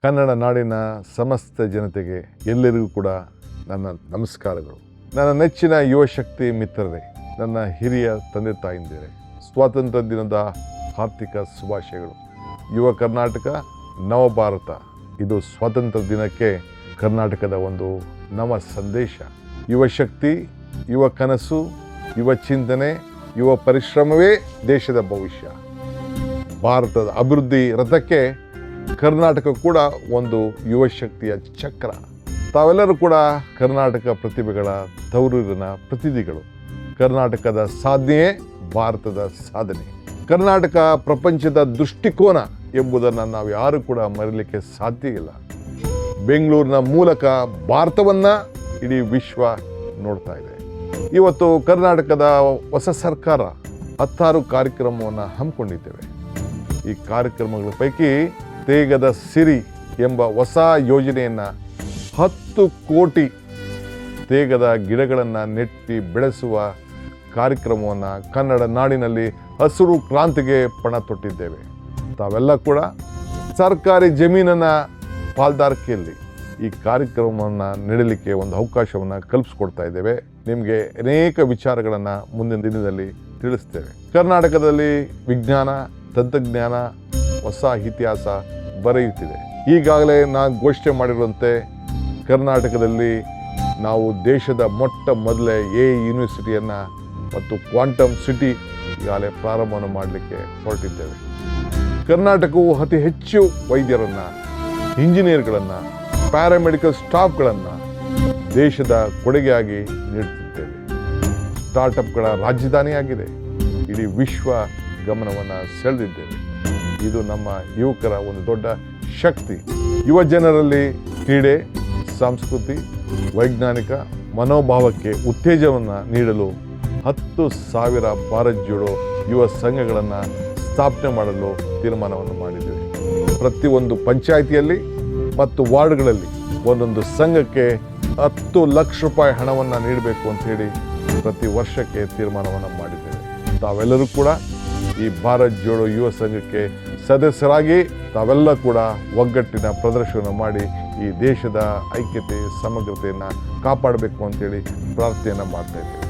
ಕನ್ನಡ ನಾಡಿನ ಸಮಸ್ತ ಜನತೆಗೆ ಎಲ್ಲರಿಗೂ ಕೂಡ ನನ್ನ ನಮಸ್ಕಾರಗಳು. ನನ್ನ ನೆಚ್ಚಿನ ಯುವಶಕ್ತಿ ಮಿತ್ರರೇ, ನನ್ನ ಹಿರಿಯ ತಂದೆ ತಾಯಿಂದಿರೇ, ಸ್ವಾತಂತ್ರ್ಯ ದಿನದ ಆರ್ಥಿಕ ಶುಭಾಶಯಗಳು. ಯುವ ಕರ್ನಾಟಕ ನವಭಾರತ, ಇದು ಸ್ವಾತಂತ್ರ್ಯ ದಿನಕ್ಕೆ ಕರ್ನಾಟಕದ ಒಂದು ನವ ಸಂದೇಶ. ಯುವಶಕ್ತಿ, ಯುವ ಕನಸು, ಯುವ ಚಿಂತನೆ, ಯುವ ಪರಿಶ್ರಮವೇ ದೇಶದ ಭವಿಷ್ಯ. ಭಾರತದ ಅಭಿವೃದ್ಧಿ ರಥಕ್ಕೆ ಕರ್ನಾಟಕ ಕೂಡ ಒಂದು ಯುವಶಕ್ತಿಯ ಚಕ್ರ. ತಾವೆಲ್ಲರೂ ಕೂಡ ಕರ್ನಾಟಕ ಪ್ರತಿಭೆಗಳ ತವರೂರಿನ ಪ್ರತಿನಿಧಿಗಳು. ಕರ್ನಾಟಕದ ಸಾಧನೆಯೇ ಭಾರತದ ಸಾಧನೆ. ಕರ್ನಾಟಕ ಪ್ರಪಂಚದ ದೃಷ್ಟಿಕೋನ ಎಂಬುದನ್ನು ನಾವು ಯಾರು ಕೂಡ ಮರೀಲಿಕ್ಕೆ ಸಾಧ್ಯ ಇಲ್ಲ. ಬೆಂಗಳೂರಿನ ಮೂಲಕ ಭಾರತವನ್ನು ಇಡೀ ವಿಶ್ವ ನೋಡ್ತಾ ಇದೆ. ಇವತ್ತು ಕರ್ನಾಟಕದ ಹೊಸ ಸರ್ಕಾರ 16 ಕಾರ್ಯಕ್ರಮವನ್ನು ಹಮ್ಮಿಕೊಂಡಿದ್ದೇವೆ. ಈ ಕಾರ್ಯಕ್ರಮಗಳ ಪೈಕಿ ತೇಗದ ಸಿರಿ ಎಂಬ ಹೊಸ ಯೋಜನೆಯನ್ನು 10 ಕೋಟಿ ತೇಗದ ಗಿಡಗಳನ್ನು ನೆಟ್ಟಿ ಬೆಳೆಸುವ ಕಾರ್ಯಕ್ರಮವನ್ನು ಕನ್ನಡ ನಾಡಿನಲ್ಲಿ ಹಸಿರು ಕ್ರಾಂತಿಗೆ ಪಣ ತೊಟ್ಟಿದ್ದೇವೆ. ತಾವೆಲ್ಲ ಕೂಡ ಸರ್ಕಾರಿ ಜಮೀನನ್ನು ಪಾಲ್ದಾರಿಕೆಯಲ್ಲಿ ಈ ಕಾರ್ಯಕ್ರಮವನ್ನು ನೀಡಲಿಕ್ಕೆ ಒಂದು ಅವಕಾಶವನ್ನು ಕಲ್ಪಿಸ್ಕೊಡ್ತಾ ಇದ್ದೇವೆ. ನಿಮಗೆ ಅನೇಕ ವಿಚಾರಗಳನ್ನು ಮುಂದಿನ ದಿನದಲ್ಲಿ ತಿಳಿಸ್ತೇವೆ. ಕರ್ನಾಟಕದಲ್ಲಿ ವಿಜ್ಞಾನ, ತಂತ್ರಜ್ಞಾನ, ಹೊಸ ಇತಿಹಾಸ ಬರೆಯುತ್ತಿದೆ. ಈಗಾಗಲೇ ನಾನು ಘೋಷಣೆ ಮಾಡಿರುವಂತೆ ಕರ್ನಾಟಕದಲ್ಲಿ ನಾವು ದೇಶದ ಮೊಟ್ಟ ಮೊದಲೇ ಯೂನಿವರ್ಸಿಟಿಯನ್ನು ಮತ್ತು ಕ್ವಾಂಟಮ್ ಸಿಟಿ ಈಗಾಗಲೇ ಪ್ರಾರಂಭವನ್ನು ಮಾಡಲಿಕ್ಕೆ ಹೊರಟಿದ್ದೇವೆ. ಕರ್ನಾಟಕವು ಅತಿ ಹೆಚ್ಚು ವೈದ್ಯರನ್ನು, ಇಂಜಿನಿಯರ್ಗಳನ್ನು, ಪ್ಯಾರಾಮೆಡಿಕಲ್ ಸ್ಟಾಫ್ಗಳನ್ನು ದೇಶದ ಕೊಡುಗೆಯಾಗಿ ನೀಡುತ್ತಿದ್ದೇವೆ. ಸ್ಟಾರ್ಟಪ್ಗಳ ರಾಜಧಾನಿಯಾಗಿದೆ. ಇಡೀ ವಿಶ್ವ ಗಮನವನ್ನು ಸೆಳೆದಿದ್ದೇವೆ. ಇದು ನಮ್ಮ ಯುವಕರ ಒಂದು ದೊಡ್ಡ ಶಕ್ತಿ. ಯುವ ಜನರಲ್ಲಿ ಕ್ರೀಡೆ, ಸಂಸ್ಕೃತಿ, ವೈಜ್ಞಾನಿಕ ಮನೋಭಾವಕ್ಕೆ ಉತ್ತೇಜನವನ್ನು ನೀಡಲು 10,000 ಭಾರತ್ ಜೋಡೋ ಯುವ ಸಂಘಗಳನ್ನು ಸ್ಥಾಪನೆ ಮಾಡಲು ತೀರ್ಮಾನವನ್ನು ಮಾಡಿದ್ದೇವೆ. ಪ್ರತಿಯೊಂದು ಪಂಚಾಯಿತಿಯಲ್ಲಿ ಮತ್ತು ವಾರ್ಡ್ಗಳಲ್ಲಿ ಒಂದೊಂದು ಸಂಘಕ್ಕೆ 10 ಲಕ್ಷ ರೂಪಾಯಿ ಹಣವನ್ನು ನೀಡಬೇಕು ಅಂತ ಹೇಳಿ ಪ್ರತಿ ವರ್ಷಕ್ಕೆ ತೀರ್ಮಾನವನ್ನು ಮಾಡಿದ್ದೇವೆ. ತಾವೆಲ್ಲರೂ ಕೂಡ ಈ ಭಾರತ್ ಜೋಡೋ ಯುವ ಸಂಘಕ್ಕೆ ಸದಸ್ಯರಾಗಿ ತಾವೆಲ್ಲ ಕೂಡ ಒಗ್ಗಟ್ಟಿನ ಪ್ರದರ್ಶನ ಮಾಡಿ ಈ ದೇಶದ ಐಕ್ಯತೆ, ಸಮಗ್ರತೆಯನ್ನು ಕಾಪಾಡಬೇಕು ಅಂತೇಳಿ ಪ್ರಾರ್ಥನೆಯನ್ನು ಮಾಡ್ತಾ ಇದ್ದೇವೆ.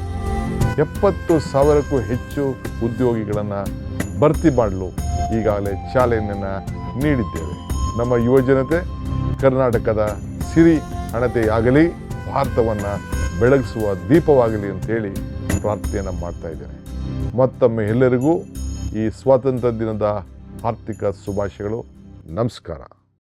70,000ಕ್ಕೂ ಹೆಚ್ಚು ಉದ್ಯೋಗಿಗಳನ್ನು ಭರ್ತಿ ಮಾಡಲು ಈಗಾಗಲೇ ಚಾಲನೆಯನ್ನು ನೀಡಿದ್ದೇವೆ. ನಮ್ಮ ಯುವಜನತೆ ಕರ್ನಾಟಕದ ಸಿರಿ ಹಣತೆಯಾಗಲಿ, ಭಾರತವನ್ನು ಬೆಳಗಿಸುವ ದೀಪವಾಗಲಿ ಅಂತೇಳಿ ಪ್ರಾರ್ಥನೆಯನ್ನು ಮಾಡ್ತಾ ಇದ್ದೇನೆ. ಮತ್ತೊಮ್ಮೆ ಎಲ್ಲರಿಗೂ ಈ ಸ್ವಾತಂತ್ರ್ಯ ದಿನದ ಆರ್ಥಿಕ ಶುಭಾಶಯಗಳು. ನಮಸ್ಕಾರ.